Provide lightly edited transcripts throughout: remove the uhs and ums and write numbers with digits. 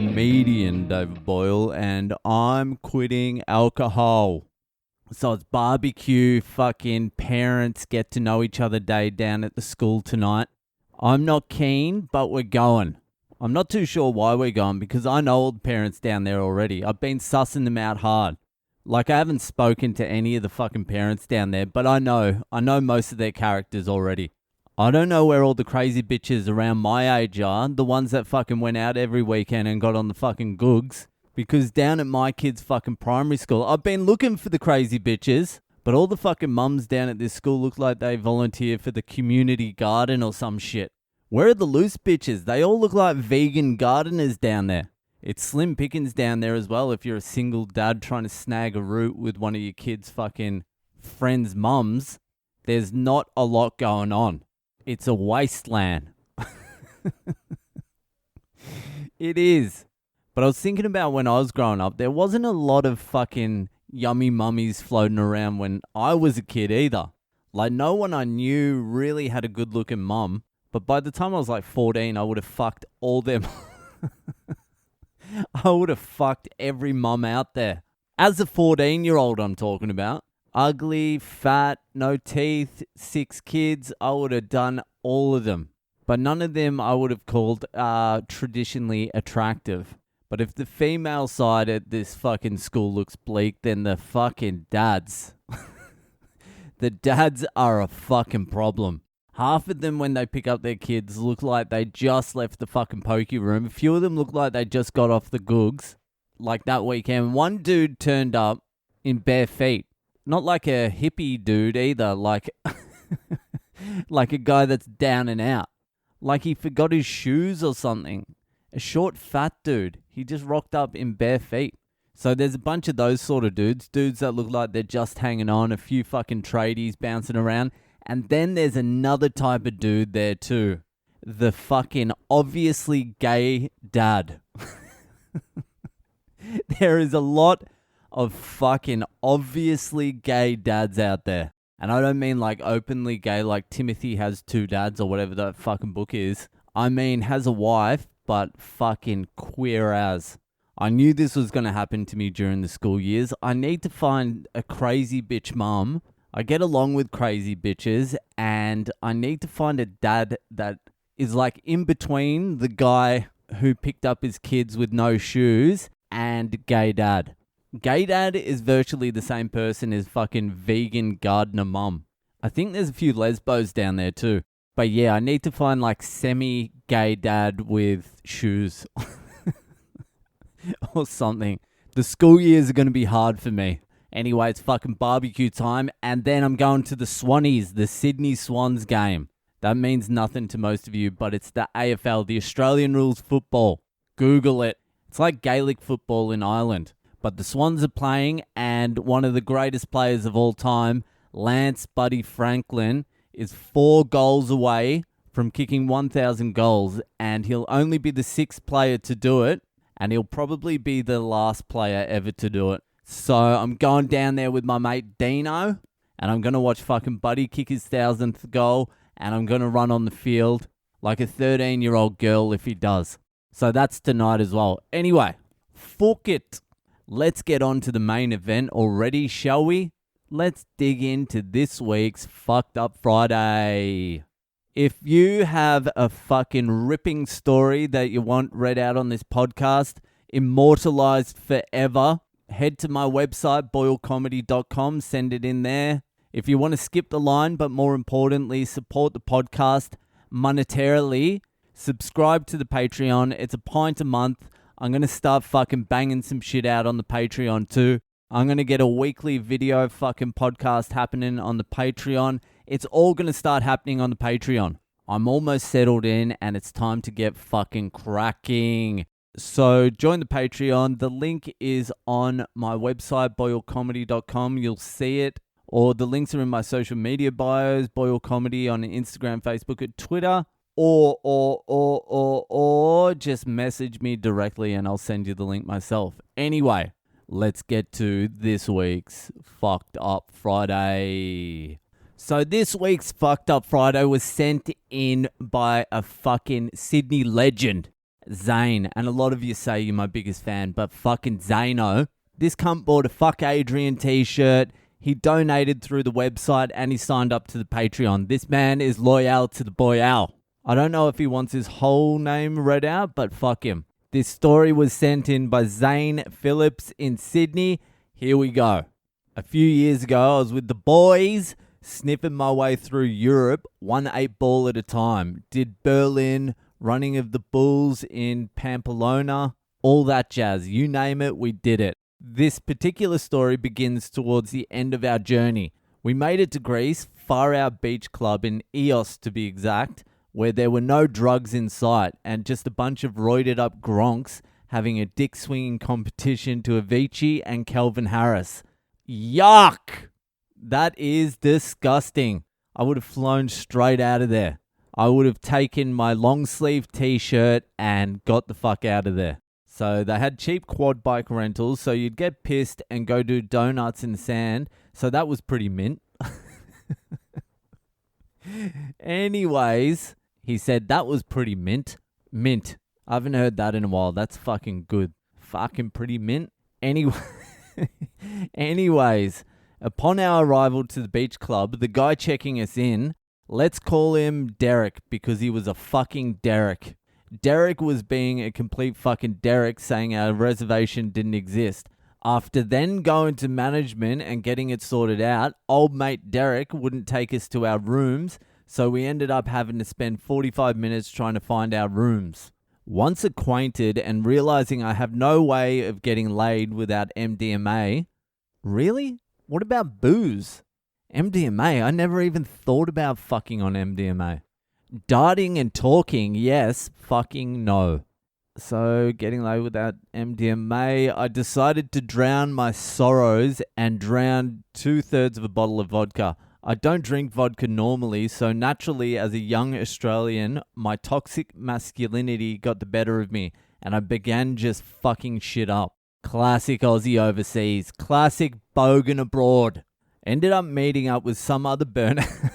comedian, David Boyle, and I'm quitting alcohol. So it's barbecue, fucking parents get to know each other day down at the school tonight. I'm not keen, but we're going. I'm not too sure why we're going because I know all the parents down there already. I've been sussing them out hard. Like, I haven't spoken to any of the fucking parents down there, but I know most of their characters already. I don't know where all the crazy bitches around my age are, the ones that fucking went out every weekend and got on the fucking googs. Because down at my kid's fucking primary school, I've been looking for the crazy bitches, but all the fucking mums down at this school look like they volunteer for the community garden or some shit. Where are the loose bitches? They all look like vegan gardeners down there. It's slim pickings down there as well if you're a single dad trying to snag a root with one of your kids' fucking friends' mums. There's not a lot going on. It's a wasteland. It is. But I was thinking about when I was growing up, there wasn't a lot of fucking yummy mummies floating around when I was a kid either. Like, no one I knew really had a good looking mum. But by the time I was like 14, I would have fucked all them. I would have fucked every mum out there. As a 14-year-old I'm talking about. Ugly, fat, no teeth, 6 kids. I would have done all of them. But none of them I would have called traditionally attractive. But if the female side at this fucking school looks bleak, then the fucking dads. The dads are a fucking problem. Half of them, when they pick up their kids, look like they just left the fucking pokey room. A few of them look like they just got off the googs. Like that weekend, one dude turned up in bare feet. Not like a hippie dude either, like like a guy that's down and out. Like he forgot his shoes or something. A short, fat dude. He just rocked up in bare feet. So there's a bunch of those sort of dudes. Dudes that look like they're just hanging on. A few fucking tradies bouncing around. And then there's another type of dude there too. The fucking obviously gay dad. There is a lot of fucking obviously gay dads out there. And I don't mean like openly gay like Timothy Has Two Dads or whatever that fucking book is. I mean has a wife but fucking queer as. I knew this was going to happen to me during the school years. I need to find a crazy bitch mum. I get along with crazy bitches and I need to find a dad that is like in between the guy who picked up his kids with no shoes and gay dad. Gay dad is virtually the same person as fucking vegan gardener mum. I think there's a few lesbos down there too. But yeah, I need to find like semi-gay dad with shoes. Or something. The school years are going to be hard for me. Anyway, it's fucking barbecue time. And then I'm going to the Swannies, the Sydney Swans game. That means nothing to most of you, but it's the AFL, the Australian rules football. Google it. It's like Gaelic football in Ireland. But the Swans are playing, and one of the greatest players of all time, Lance Buddy Franklin, is 4 goals away from kicking 1,000 goals, and he'll only be the 6th player to do it, and he'll probably be the last player ever to do it. So I'm going down there with my mate Dino, and I'm going to watch fucking Buddy kick his 1,000th goal, and I'm going to run on the field like a 13-year-old girl if he does. So that's tonight as well. Anyway, fuck it. Let's get on to the main event already, shall we? Let's dig into this week's Fucked Up Friday. If you have a fucking ripping story that you want read out on this podcast, immortalized forever, head to my website, boylecomedy.com, send it in there. If you want to skip the line, but more importantly, support the podcast monetarily, subscribe to the Patreon. It's $1 a month. I'm going to start fucking banging some shit out on the Patreon too. I'm going to get a weekly video fucking podcast happening on the Patreon. It's all going to start happening on the Patreon. I'm almost settled in and it's time to get fucking cracking. So join the Patreon. The link is on my website, boylecomedy.com. You'll see it. Or the links are in my social media bios, Boyle Comedy on Instagram, Facebook, and Twitter. Or just message me directly and I'll send you the link myself. Anyway, let's get to this week's Fucked Up Friday. So this week's Fucked Up Friday was sent in by a fucking Sydney legend. Zayn. And a lot of you say you're my biggest fan, but fucking Zayno. This cunt bought a Fuck Adrian t-shirt. He donated through the website and he signed up to the Patreon. This man is loyal to the boy Al. I don't know if he wants his whole name read out, but fuck him. This story was sent in by Zane Phillips in Sydney. Here we go. A few years ago, I was with the boys, sniffing my way through Europe, 1 8-ball at a time. Did Berlin, running of the bulls in Pamplona, all that jazz. You name it, we did it. This particular story begins towards the end of our journey. We made it to Greece, Far Out Beach Club in Eos to be exact, where there were no drugs in sight and just a bunch of roided up gronks having a dick swinging competition to Avicii and Calvin Harris. Yuck! That is disgusting. I would have flown straight out of there. I would have taken my long sleeve t-shirt and got the fuck out of there. So they had cheap quad bike rentals, so you'd get pissed and go do donuts in the sand. So that was pretty mint. Anyways, he said that was pretty mint. Mint. I haven't heard that in a while. That's fucking good. Fucking pretty mint. Anyways, upon our arrival to the beach club, the guy checking us in, let's call him Derek because he was a fucking Derek. Derek was being a complete fucking Derek, saying our reservation didn't exist. After then going to management and getting it sorted out, old mate Derek wouldn't take us to our rooms, so we ended up having to spend 45 minutes trying to find our rooms. Once acquainted and realizing I have no way of getting laid without MDMA. Really? What about booze? MDMA? I never even thought about fucking on MDMA. Darting and talking, yes. Fucking no. So, getting laid without MDMA, I decided to drown my sorrows and drown 2/3 of a bottle of vodka. I don't drink vodka normally, so naturally, as a young Australian, my toxic masculinity got the better of me, and I began just fucking shit up. Classic Aussie overseas. Classic bogan abroad. Ended up meeting up with some other burnouts.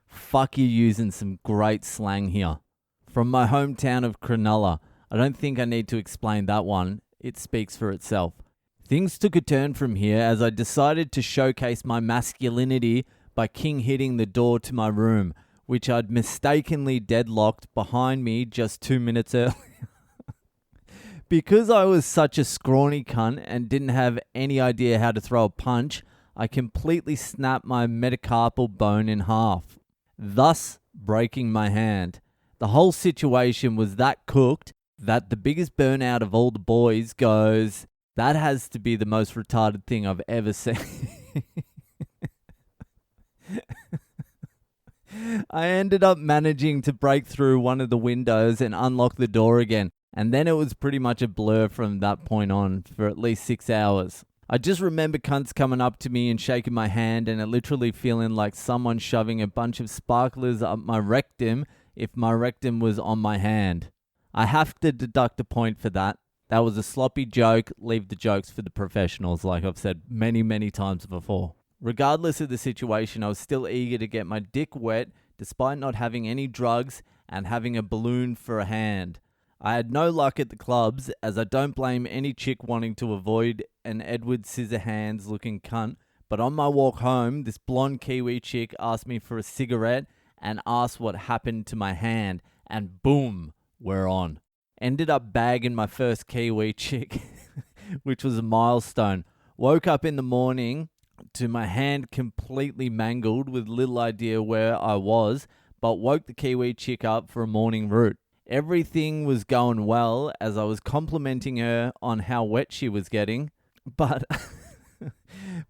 Fuck, you using some great slang here. From my hometown of Cronulla. I don't think I need to explain that one. It speaks for itself. Things took a turn from here as I decided to showcase my masculinity by king hitting the door to my room, which I'd mistakenly deadlocked behind me just 2 minutes earlier. Because I was such a scrawny cunt and didn't have any idea how to throw a punch, I completely snapped my metacarpal bone in half, thus breaking my hand. The whole situation was that cooked that the biggest burnout of all the boys goes, that has to be the most retarded thing I've ever seen. I ended up managing to break through one of the windows and unlock the door again. And then it was pretty much a blur from that point on for at least 6 hours. I just remember cunts coming up to me and shaking my hand and it literally feeling like someone shoving a bunch of sparklers up my rectum if my rectum was on my hand. I have to deduct a point for that. That was a sloppy joke. Leave the jokes for the professionals, like I've said many, many times before. Regardless of the situation, I was still eager to get my dick wet despite not having any drugs and having a balloon for a hand. I had no luck at the clubs, as I don't blame any chick wanting to avoid an Edward Scissorhands looking cunt, but on my walk home, this blonde Kiwi chick asked me for a cigarette and asked what happened to my hand, and boom, we're on. Ended up bagging my first Kiwi chick, which was a milestone. Woke up in the morning to my hand completely mangled with little idea where I was, but woke the Kiwi chick up for a morning root. Everything was going well as I was complimenting her on how wet she was getting, but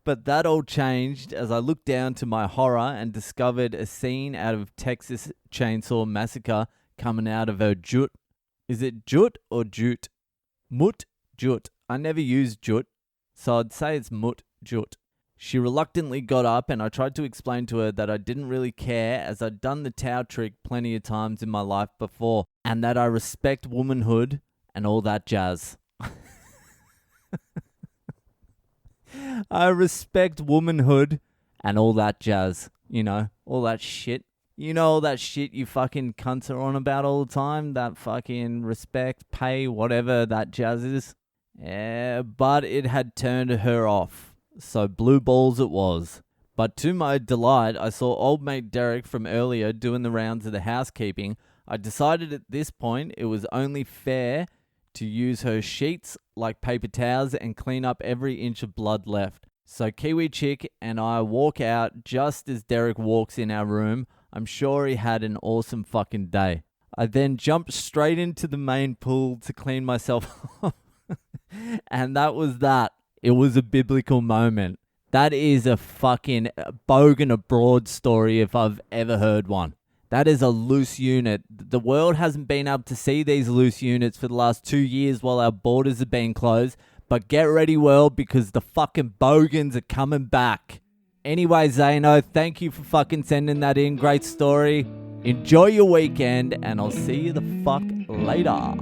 that all changed as I looked down to my horror and discovered a scene out of Texas Chainsaw Massacre coming out of her jut. Is it jut or jute? Mut jut. I never used jut, so I'd say it's mut jut. She reluctantly got up and I tried to explain to her that I didn't really care as I'd done the towel trick plenty of times in my life before and that I respect womanhood and all that jazz. I respect womanhood and all that jazz, you know, all that shit. You know all that shit you fucking cunts are on about all the time? That fucking respect, pay, whatever that jazz is? Yeah, but it had turned her off. So blue balls it was. But to my delight, I saw old mate Derek from earlier doing the rounds of the housekeeping. I decided at this point it was only fair to use her sheets like paper towels and clean up every inch of blood left. So Kiwi Chick and I walk out just as Derek walks in our room. I'm sure he had an awesome fucking day. I then jumped straight into the main pool to clean myself off. And that was that. It was a biblical moment. That is a fucking bogan abroad story if I've ever heard one. That is a loose unit. The world hasn't been able to see these loose units for the last 2 years while our borders have been closed. But get ready, world, because the fucking bogans are coming back. Anyway, Zano, thank you for fucking sending that in. Great story. Enjoy your weekend, and I'll see you the fuck later.